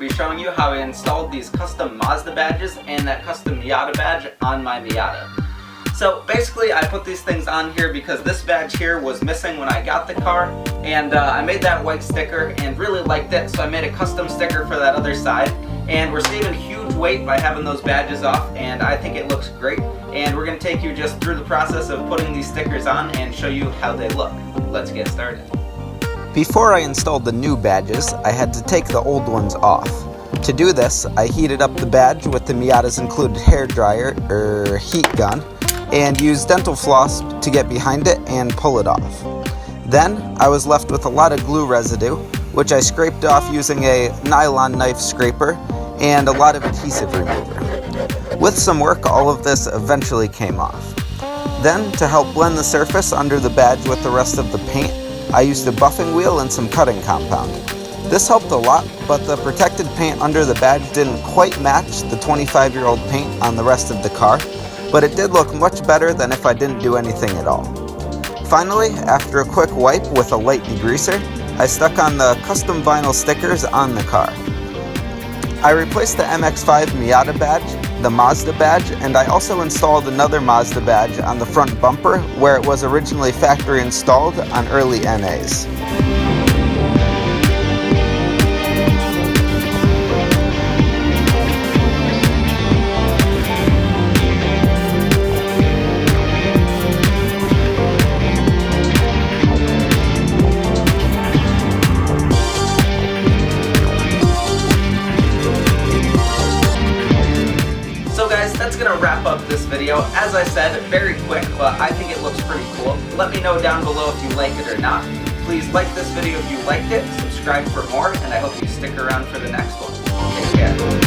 be showing you how I installed these custom Mazda badges and that custom Miata badge on my Miata. So basically I put these things on here because this badge here was missing when I got the car, and I made that white sticker and really liked it, so I made a custom sticker for that other side. And we're saving huge weight by having those badges off, and I think it looks great. And we're going to take you just through the process of putting these stickers on and show you how they look. Let's get started. Before I installed the new badges, I had to take the old ones off. To do this, I heated up the badge with the Miata's included hairdryer, heat gun, and used dental floss to get behind it and pull it off. Then, I was left with a lot of glue residue, which I scraped off using a nylon knife scraper and a lot of adhesive remover. With some work, all of this eventually came off. Then, to help blend the surface under the badge with the rest of the paint, I used a buffing wheel and some cutting compound. This helped a lot, but the protected paint under the badge didn't quite match the 25-year-old paint on the rest of the car, but it did look much better than if I didn't do anything at all. Finally, after a quick wipe with a light degreaser, I stuck on the custom vinyl stickers on the car. I replaced the MX5 Miata badge, the Mazda badge, and I also installed another Mazda badge on the front bumper where it was originally factory installed on early NAs. So guys, that's going to wrap up this video. As I said, very quick, but I think it looks pretty cool. Let me know down below if you like it or not. Please like this video if you liked it, subscribe for more, and I hope you stick around for the next one. Take care.